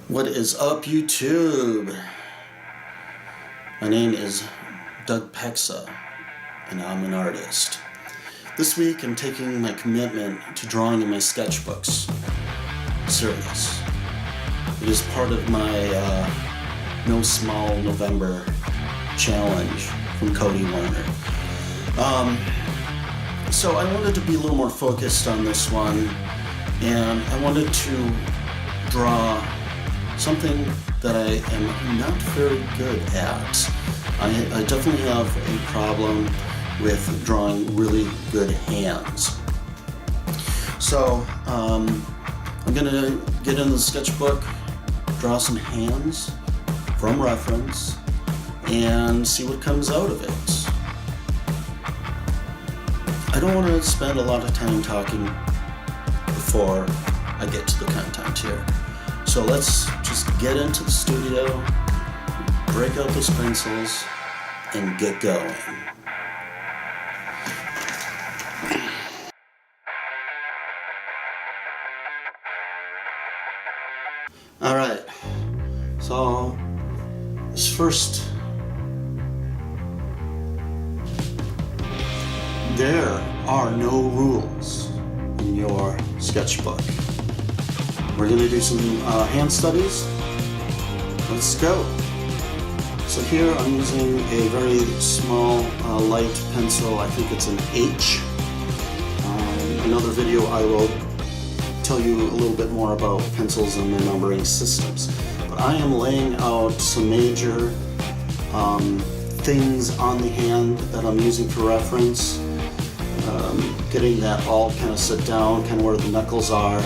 What is up, YouTube? My name is Doug Pexa, and I'm an artist. This week I'm taking my commitment to drawing in my sketchbooks serious. It is part of my No Small November challenge from Cody Warner. So I wanted to be a little more focused on this one, and I wanted to draw something that I am not very good at. I definitely have a problem with drawing really good hands. So I'm gonna get into the sketchbook, draw some hands from reference, and see what comes out of it. I don't want to spend a lot of time talking before I get to the content here. So let's just get into the studio, break out those pencils, and get going. Alright, so this first, there are no rules in your sketchbook. We're going to do some hand studies. Let's go. So here I'm using a very small light pencil. I think it's an H. Another video I will tell you a little bit more about pencils and their numbering systems. But I am laying out some major things on the hand that I'm using for reference. Getting that all kind of set down, kind of where the knuckles are,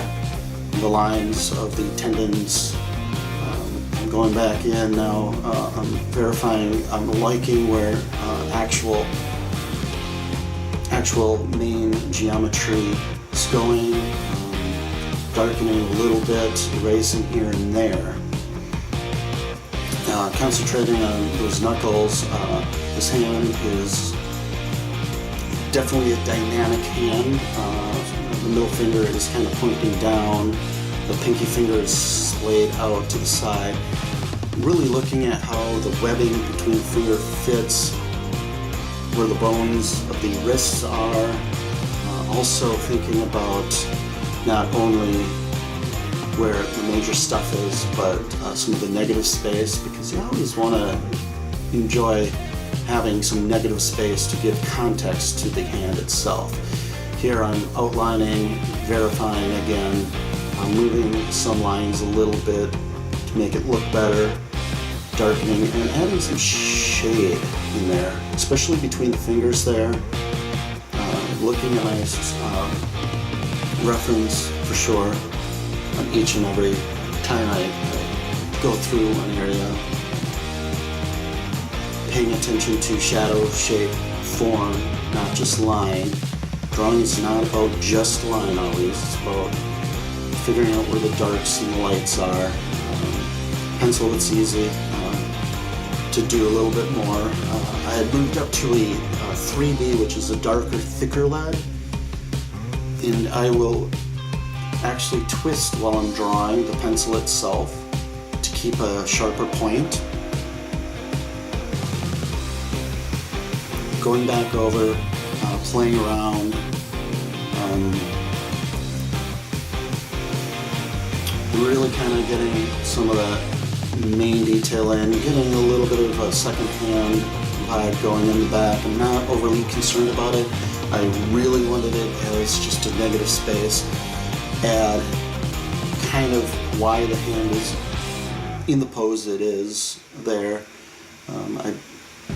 the lines of the tendons. I'm going back in now. I'm verifying. I'm liking where actual main geometry is going. Darkening a little bit, erasing here and there. Concentrating on those knuckles. This hand is definitely a dynamic hand. The middle finger is kind of pointing down. The pinky finger is splayed out to the side. Really looking at how the webbing between the finger fits, where the bones of the wrists are. Also thinking about not only where the major stuff is, but some of the negative space, because you always want to enjoy having some negative space to give context to the hand itself. Here I'm outlining, verifying again. I'm moving some lines a little bit to make it look better, darkening and adding some shade in there, especially between the fingers there. Looking at my reference for sure on each and every time I go through an area. Paying attention to shadow, shape, form, not just line. Drawing is not about just line always, it's about figuring out where the darks and the lights are. Pencil, it's easy to do a little bit more. I had moved up to a 3B, which is a darker, thicker lead, and I will actually twist while I'm drawing the pencil itself to keep a sharper point. Going back over, playing around, really kind of getting some of that main detail in, getting a little bit of a second-hand vibe going in the back. I'm not overly concerned about it. I really wanted it as just a negative space, add kind of why the hand is in the pose it is there.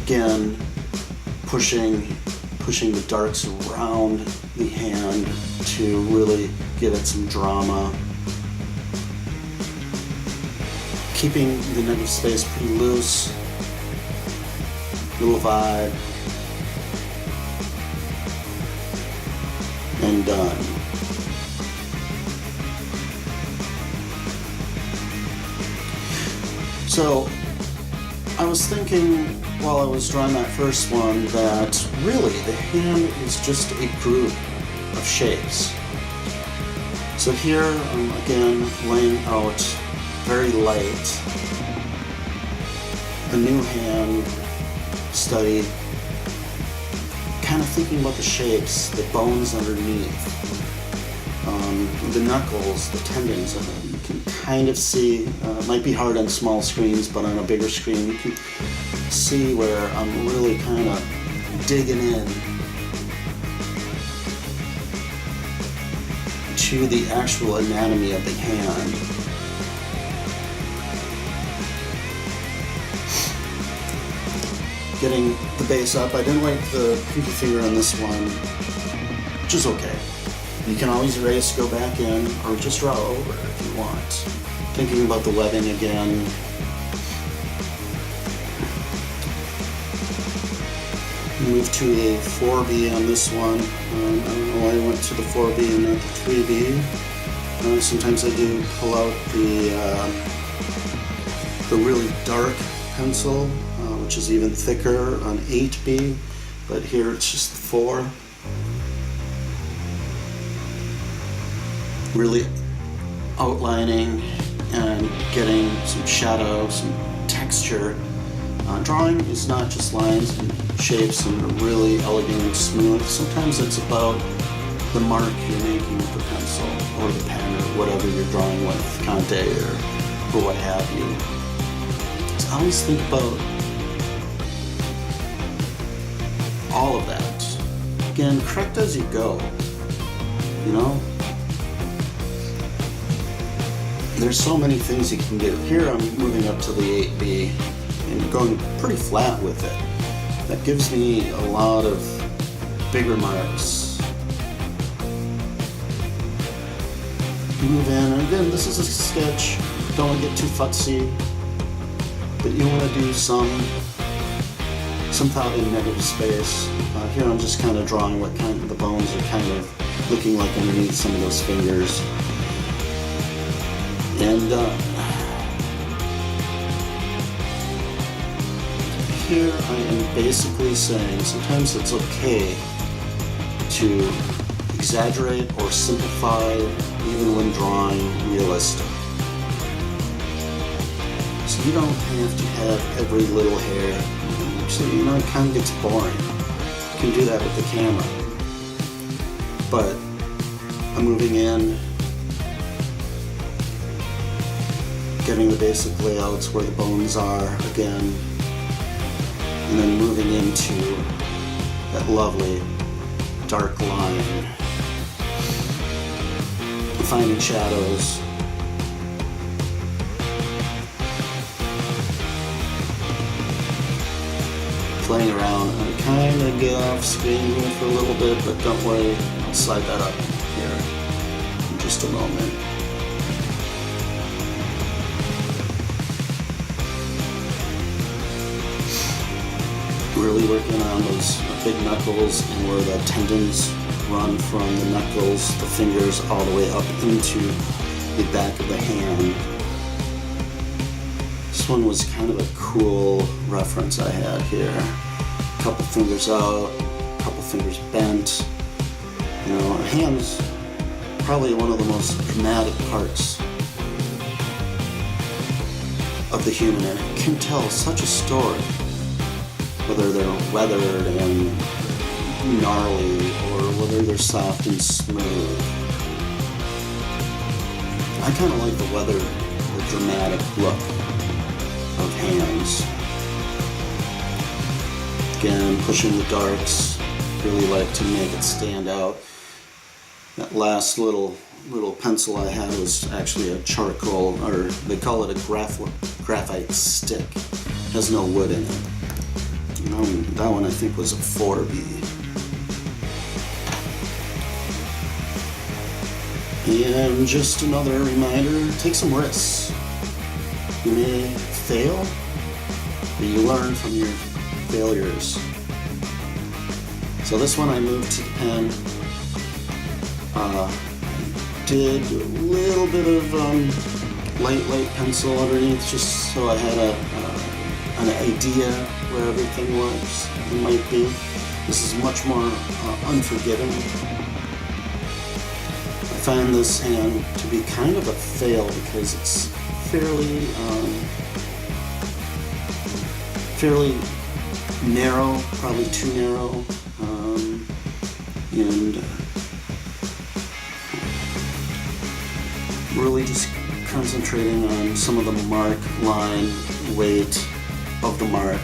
Again, pushing the darks around the hand to really give it some drama. Keeping the negative space pretty loose, little vibe, and done. So I was thinking while I was drawing that first one that really the hand is just a group of shapes. So here I'm again laying out very light. A new hand study, kind of thinking about the shapes, the bones underneath, the knuckles, the tendons, and you can kind of see, it might be hard on small screens, but on a bigger screen you can see where I'm really kind of digging in to the actual anatomy of the hand. Getting the base up. I didn't like the pinky finger on this one, which is okay. You can always erase, go back in, or just draw over if you want. Thinking about the webbing again. Move to a 4B on this one. I don't know why I went to the 4B and not the 3B. Sometimes I do pull out the really dark pencil, which is even thicker on 8B, but here it's just 4. Really outlining and getting some shadow, some texture. Drawing is not just lines and shapes and really elegant and smooth. Sometimes it's about the mark you're making with the pencil or the pen or whatever you're drawing with, Conte or what have you. So I always think about all of that. Again, correct as you go, you know? There's so many things you can do. Here I'm moving up to the 8B and going pretty flat with it. That gives me a lot of bigger marks. Move in, and again, this is a sketch. Don't want to get too futzy, but you want to do some thought in negative space. Here I'm just kind of drawing what kind of the bones are kind of looking like underneath some of those fingers. And here I am basically saying sometimes it's okay to exaggerate or simplify even when drawing realistic. So you don't have to have every little hair. Actually, you know, it kind of gets boring. You can do that with the camera. But I'm moving in, getting the basic layouts where the bones are again, and then moving into that lovely dark line, finding shadows. Playing around. I kind of get off screen here for a little bit, but don't worry, I'll slide that up here in just a moment. Really working on those big knuckles and where the tendons run from the knuckles, the fingers, all the way up into the back of the hand. This one was kind of a cool reference I had here. A couple fingers out, a couple fingers bent. You know, a hand's probably one of the most dramatic parts of the human, and it can tell such a story. Whether they're weathered and gnarly or whether they're soft and smooth. I kind of like the weathered, the dramatic look of hands. Again, pushing the darks, really like to make it stand out. That last little pencil I had was actually a charcoal, or they call it a graphite stick. It has no wood in it. That one I think was a 4B. And just another reminder, take some risks. You may fail, but you learn from your failures. So this one I moved to the pen. Did a little bit of light pencil underneath just so I had an idea where everything was and might be. This is much more unforgiving. I find this hand to be kind of a fail because it's fairly narrow, probably too narrow, and really just concentrating on some of the mark, line, weight of the mark.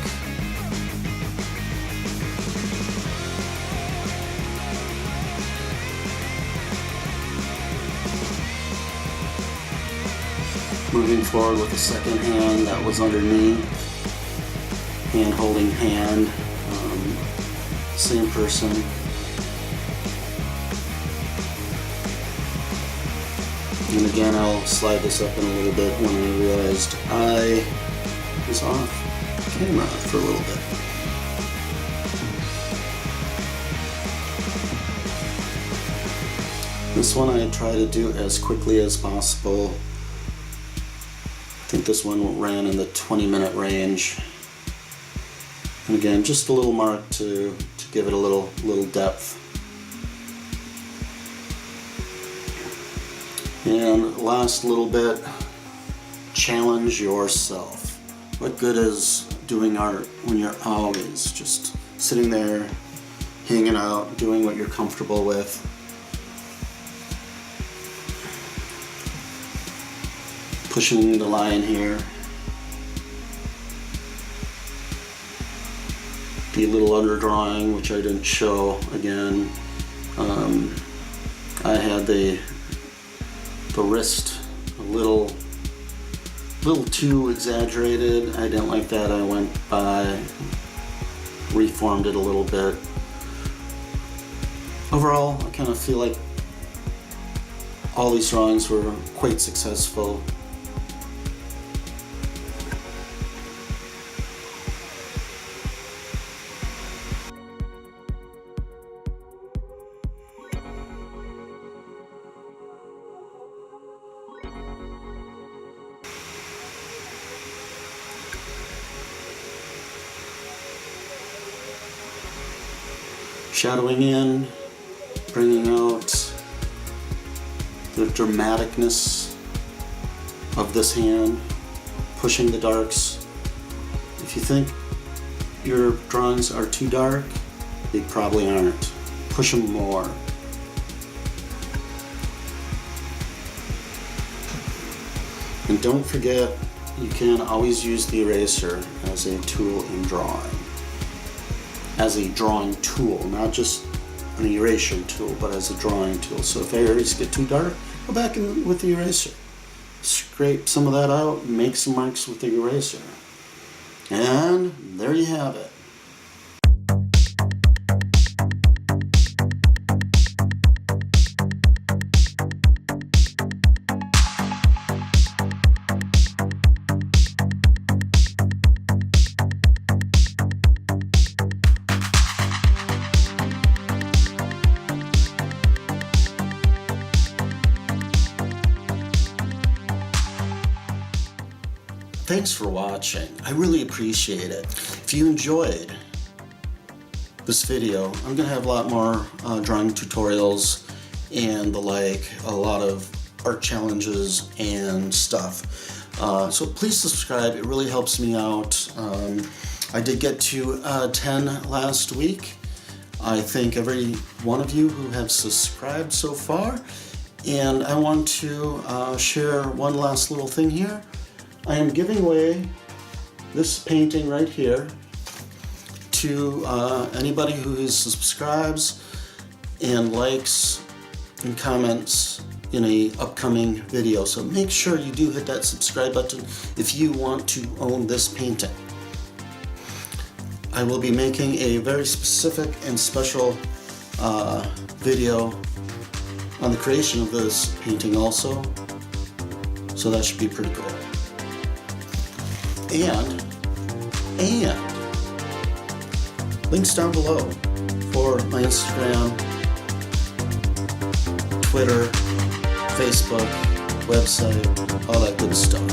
Moving forward with the second hand that was underneath, hand holding hand, same person. And again, I'll slide this up in a little bit when I realized I was off camera for a little bit. This one I try to do as quickly as possible. I think this one ran in the 20-minute range. And again, just a little mark to give it a little depth. And last little bit, challenge yourself. What good is doing art when you're always just sitting there, hanging out, doing what you're comfortable with? Pushing the line here. The little underdrawing, which I didn't show again. I had the wrist a little too exaggerated. I didn't like that. I went by, reformed it a little bit. Overall, I kind of feel like all these drawings were quite successful. Shadowing in, bringing out the dramaticness of this hand, pushing the darks. If you think your drawings are too dark, they probably aren't. Push them more. And don't forget, you can always use the eraser as a tool in drawing. As a drawing tool, not just an erasure tool, but as a drawing tool. So if areas get too dark, go back in with the eraser. Scrape some of that out, make some marks with the eraser. And there you have it. Thanks for watching. I really appreciate it. If you enjoyed this video, I'm gonna have a lot more drawing tutorials and the like, a lot of art challenges and stuff. So please subscribe, it really helps me out. I did get to 10 last week. I thank every one of you who have subscribed so far. And I want to share one last little thing here. I am giving away this painting right here to anybody who subscribes and likes and comments in a upcoming video. So make sure you do hit that subscribe button if you want to own this painting. I will be making a very specific and special video on the creation of this painting also. So that should be pretty cool. And links down below for my Instagram, Twitter, Facebook, website, all that good stuff.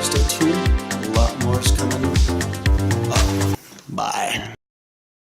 Stay tuned, a lot more is coming up. Bye.